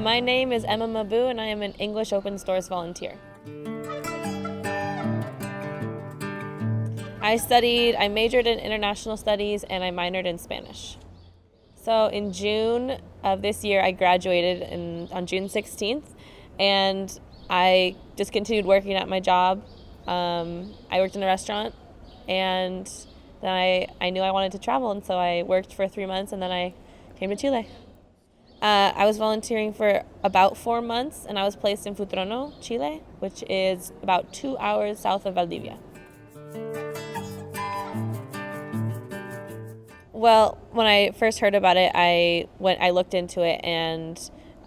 My name is Emma Mabu, and I am an English Open Source volunteer. I majored in international studies, and I minored in Spanish. So in June of this year, I graduated on June 16th, and I just continued working at my job. I worked in a restaurant, and then I knew I wanted to travel, and so I worked for 3 months, and then I came to Chile. I was volunteering for about 4 months, and I was placed in Futrono, Chile, which is about 2 hours south of Valdivia. Well, when I first heard about it, I looked into it, and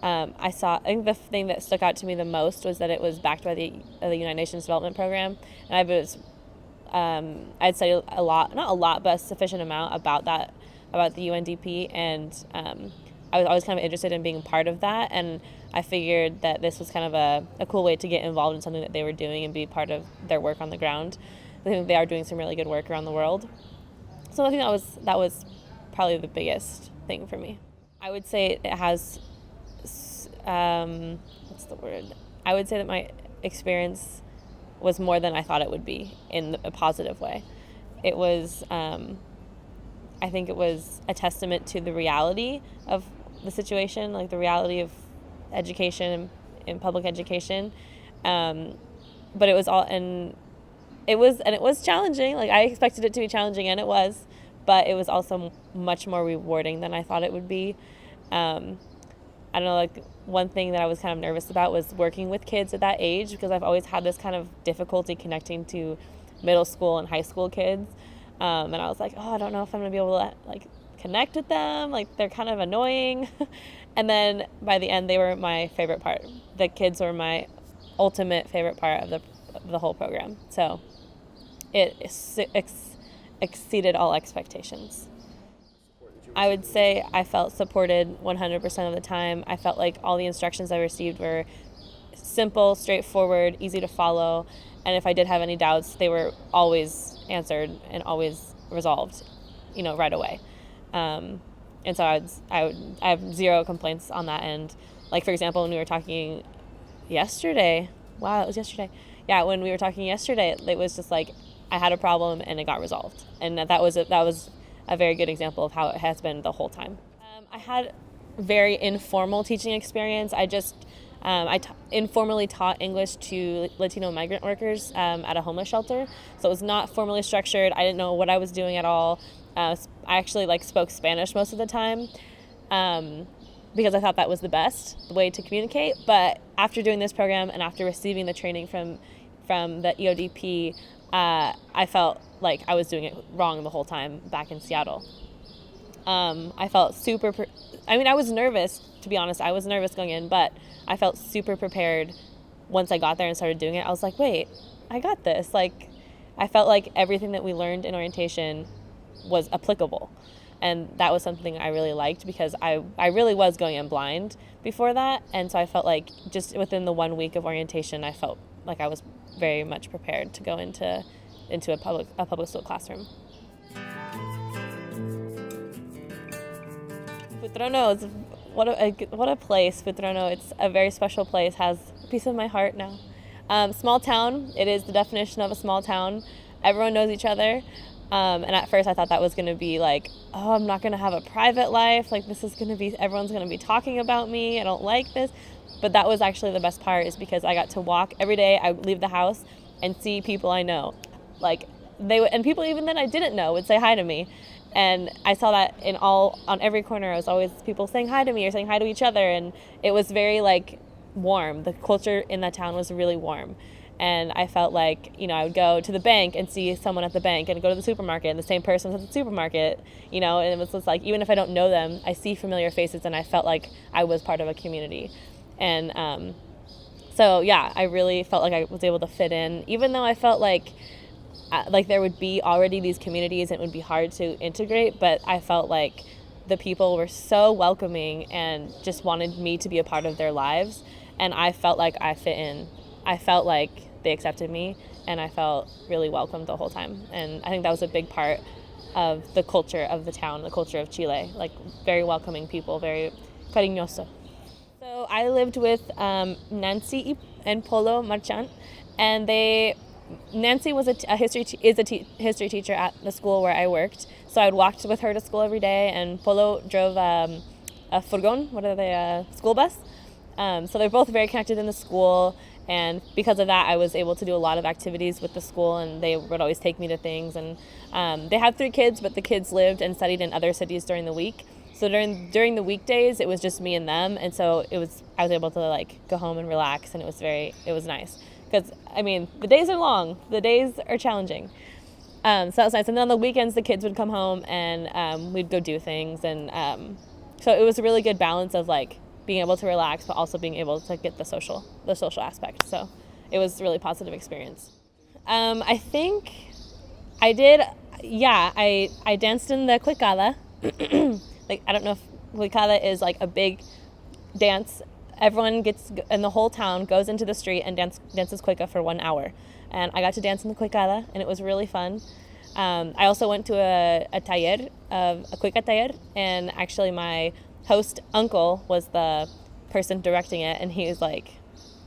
I think the thing that stuck out to me the most was that it was backed by the United Nations Development Program, and I'd studied a lot, not a lot, but a sufficient amount about the UNDP, and I was always kind of interested in being part of that, and I figured that this was kind of a cool way to get involved in something that they were doing and be part of their work on the ground. I think they are doing some really good work around the world. So I think that was probably the biggest thing for me. I would say it has, what's the word? I would say that my experience was more than I thought it would be in a positive way. It was, I think it was a testament to the reality of the situation, like the reality of education and public education. But it was all, and it was challenging. Like, I expected it to be challenging, and it was, but it was also much more rewarding than I thought it would be. I don't know, like, one thing that I was kind of nervous about was working with kids at that age, because I've always had this kind of difficulty connecting to middle school and high school kids. And I was like, I don't know if I'm going to be able to, like, connect with them. Like, they're kind of annoying. And then by the end, they were my favorite part. The kids were my ultimate favorite part of the whole program. So it exceeded all expectations. I would say I felt supported 100% of the time. I felt like all the instructions I received were simple, straightforward, easy to follow, and if I did have any doubts, they were always answered and always resolved, right away. And so I have zero complaints on that end. Like, for example, when we were talking yesterday, wow, it was yesterday. Yeah, when we were talking yesterday, it was just like I had a problem and it got resolved, and that was a very good example of how it has been the whole time. I had very informal teaching experience. I informally taught English to Latino migrant workers at a homeless shelter. So it was not formally structured. I didn't know what I was doing at all. I actually spoke Spanish most of the time because I thought that was the best way to communicate. But after doing this program and after receiving the training from the EODP, I felt like I was doing it wrong the whole time back in Seattle. I felt I was nervous, to be honest. I was nervous going in, but I felt super prepared once I got there and started doing it. I was like, wait, I got this. Like, I felt like everything that we learned in orientation was applicable. And that was something I really liked, because I really was going in blind before that. And so I felt like just within the 1 week of orientation, I felt like I was very much prepared to go into a public school classroom. Futrono is what a place. Futrono, it's a very special place. Has a piece of my heart now. Small town. It is the definition of a small town. Everyone knows each other. And at first I thought that was going to be like, I'm not going to have a private life. Like, this is going to be, everyone's going to be talking about me. I don't like this. But that was actually the best part, is because I got to walk every day. I would leave the house and see people I know. Like, and people even that I didn't know would say hi to me. And I saw that on every corner. It was always people saying hi to me or saying hi to each other. And it was very, warm. The culture in that town was really warm. And I felt like, I would go to the bank and see someone at the bank, and go to the supermarket and the same person was at the supermarket, and it was just like, even if I don't know them, I see familiar faces, and I felt like I was part of a community. And so, yeah, I really felt like I was able to fit in, even though I felt like there would be already these communities and it would be hard to integrate, but I felt like the people were so welcoming and just wanted me to be a part of their lives, and I felt like I fit in. I felt like they accepted me, and I felt really welcomed the whole time. And I think that was a big part of the culture of the town, the culture of Chile, very welcoming people, very cariñoso. So I lived with Nancy and Polo Marchant, and Nancy was a history history teacher at the school where I worked. So I would walk with her to school every day, and Polo drove a furgon, what are they, school bus. So they're both very connected in the school, and because of that, I was able to do a lot of activities with the school, and they would always take me to things. And they had 3 kids, but the kids lived and studied in other cities during the week. So during the weekdays, it was just me and them, and so I was able to like go home and relax, and it was nice. Because I mean, the days are long, the days are challenging. So that was nice. And then on the weekends, the kids would come home, and we'd go do things, and so it was a really good balance of like being able to relax, but also being able to get the social aspect. So it was a really positive experience. I think I did. Yeah, I danced in the cuicada. Like, I don't know if cuicada is like a big dance. Everyone gets in the whole town goes into the street and dances cuica for 1 hour, and I got to dance in the cuicada, and it was really fun. I also went to a taller, a cuica taller, and actually my host uncle was the person directing it, and he was like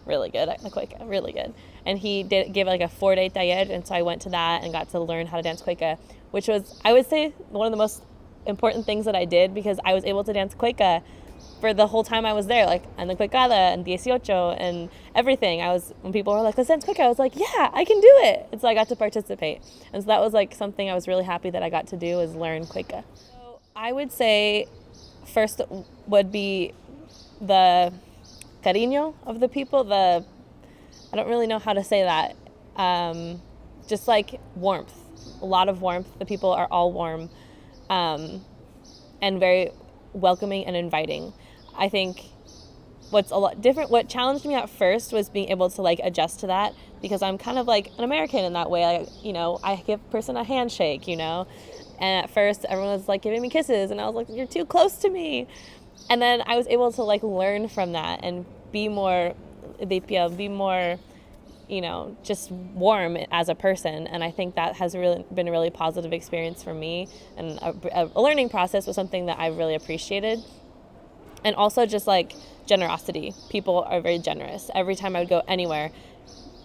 really good at the cuica, really good. And he gave like a 4-day taller, and so I went to that and got to learn how to dance cuica, which was, I would say, one of the most important things that I did, because I was able to dance cuica for the whole time I was there, like on the cuicada and 18 and everything. When people were like, let's dance cuica, I was like, yeah, I can do it. And so I got to participate. And so that was like something I was really happy that I got to do, is learn cuica. So I would say first would be the cariño of the people. I don't really know how to say that. Just like warmth, a lot of warmth. The people are all warm. And very welcoming and inviting. I think what's a lot different, what challenged me at first was being able to like adjust to that, because I'm kind of like an American in that way. I give a person a handshake, and at first everyone was like giving me kisses, and I was like, you're too close to me. And then I was able to like learn from that and be more, just warm as a person. And I think that has really been a really positive experience for me, and a learning process was something that I really appreciated. And also just like generosity. People are very generous. Every time I would go anywhere,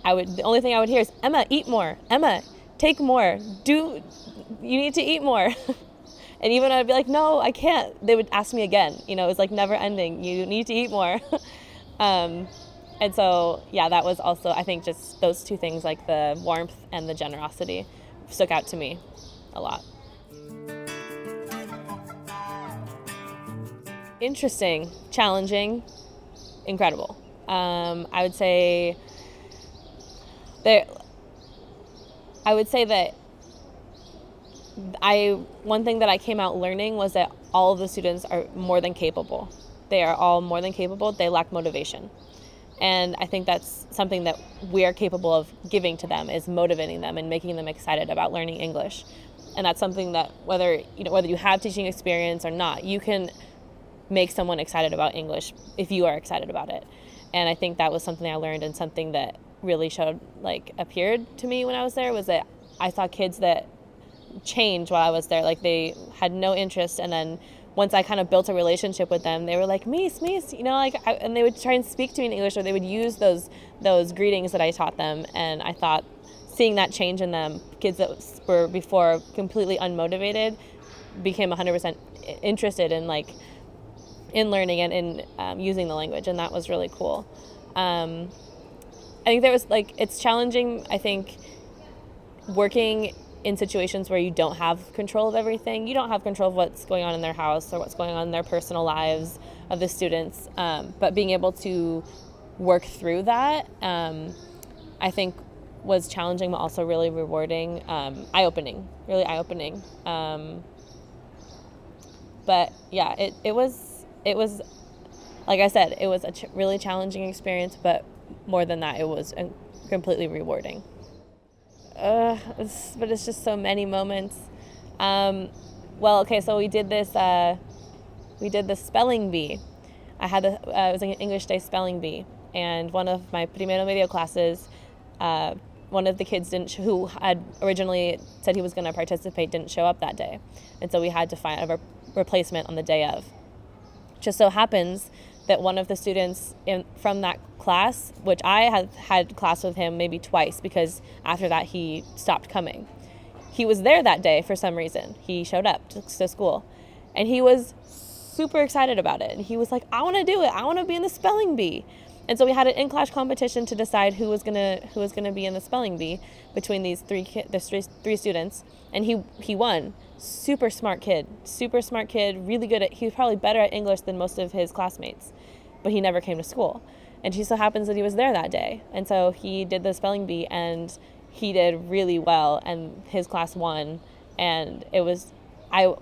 the only thing I would hear is, Emma, eat more. Emma, take more. You need to eat more. And even I'd be like, no, I can't. They would ask me again. It was like never ending. You need to eat more. And so, yeah, that was also, I think, just those 2 things, like the warmth and the generosity, stuck out to me a lot. Interesting, challenging, incredible. I would say that one thing that I came out learning was that all of the students are more than capable. They are all more than capable. They lack motivation. And I think that's something that we are capable of giving to them, is motivating them and making them excited about learning English. And that's something that whether you have teaching experience or not, you can make someone excited about English if you are excited about it. And I think that was something I learned, and something that really appeared to me when I was there, was that I saw kids that changed while I was there. Like, they had no interest, and then once I kind of built a relationship with them, they were like, Miss, and they would try and speak to me in English, or they would use those greetings that I taught them. And I thought, seeing that change in them, kids that were before completely unmotivated became 100% interested in learning and in using the language, and that was really cool. I think it's challenging, I think, working in situations where you don't have control of everything. You don't have control of what's going on in their house or what's going on in their personal lives of the students, but being able to work through that, I think, was challenging, but also really rewarding, really eye-opening. But yeah, it was, like I said, it was a really challenging experience, but more than that, it was completely rewarding. But it's just so many moments. So we did this spelling bee. It was an English Day spelling bee, and one of my primero medio classes, one of the kids who had originally said he was going to participate didn't show up that day, and so we had to find a replacement on the day of. Just so happens that one of the students from that class, which I had class with him maybe twice because after that he stopped coming. He was there that day for some reason. He showed up to school and he was super excited about it. And he was like, I want to do it. I want to be in the spelling bee. And so we had an in-class competition to decide who was gonna be in the spelling bee between these three students, and he won. Super smart kid, really good he was probably better at English than most of his classmates, but he never came to school. And she so happens that he was there that day, and so he did the spelling bee, and he did really well, and his class won. And it was, I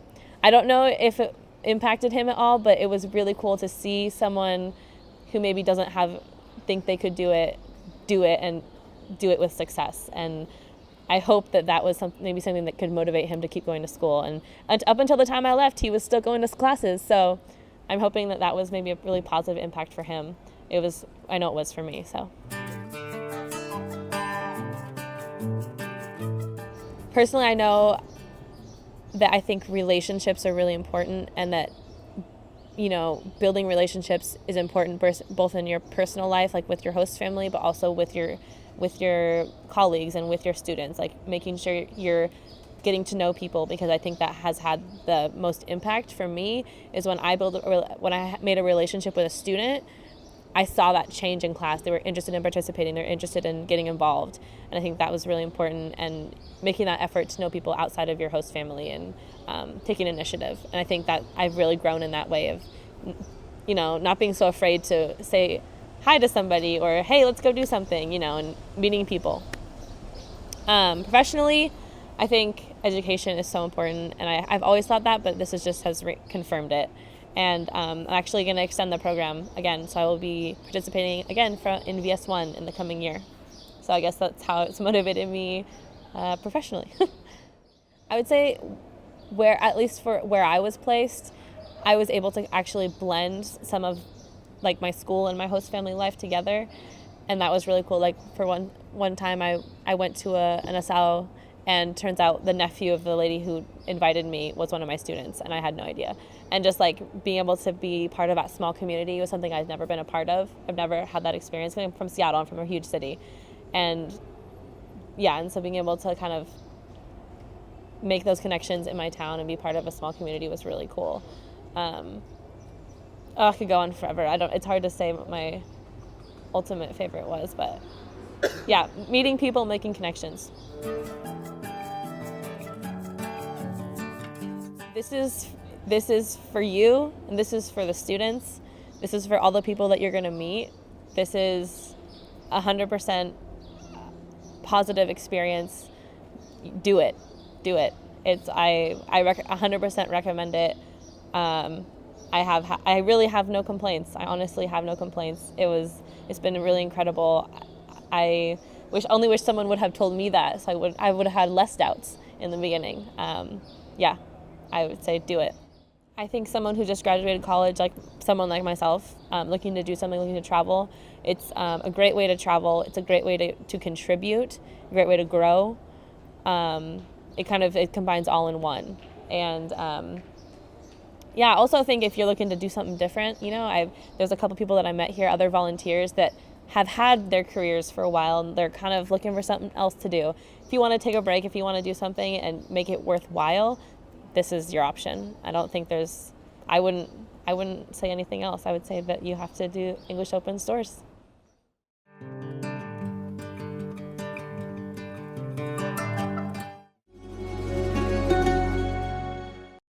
don't know if it impacted him at all, but it was really cool to see someone who maybe doesn't think they could do it and do it with success. And I hope that was maybe something that could motivate him to keep going to school. And up until the time I left, he was still going to classes. So I'm hoping that was maybe a really positive impact for him. I know it was for me, so. Personally, I know that I think relationships are really important, and that building relationships is important both in your personal life, like with your host family, but also with your colleagues and with your students, like making sure you're getting to know people, because I think that has had the most impact for me is when I made a relationship with a student, I saw that change in class. They were interested in participating, they're interested in getting involved, and I think that was really important, and making that effort to know people outside of your host family and taking initiative. And I think that I've really grown in that way of, not being so afraid to say hi to somebody or, hey, let's go do something, and meeting people. Professionally, I think education is so important, and I've always thought that, but this has confirmed it. And I'm actually going to extend the program again, so I will be participating again in VS1 in the coming year. So I guess that's how it's motivated me professionally. I would say at least for where I was placed, I was able to actually blend some of like my school and my host family life together, and that was really cool. Like for one time I went to an ASAO, and turns out the nephew of the lady who invited me was one of my students, and I had no idea. And just like being able to be part of that small community was something I'd never been a part of. I've never had that experience. I'm from Seattle, I'm from a huge city. And so being able to kind of make those connections in my town and be part of a small community was really cool. I could go on forever. It's hard to say what my ultimate favorite was, but yeah, meeting people, making connections. This is for you, and this is for the students. This is for all the people that you're going to meet. This is 100% positive experience. Do it. I 100% recommend it. I really have no complaints. I honestly have no complaints. It's been really incredible. I only wish someone would have told me that, so I would have had less doubts in the beginning. I would say do it. I think someone who just graduated college, like someone like myself, looking to do something, looking to travel, it's a great way to travel. It's a great way to contribute, a great way to grow. It combines all in one. And I also think if you're looking to do something different, there's a couple people that I met here, other volunteers that have had their careers for a while, and they're kind of looking for something else to do. If you want to take a break, if you want to do something and make it worthwhile, this is your option. I don't think I wouldn't say anything else. I would say that you have to do English Open Source.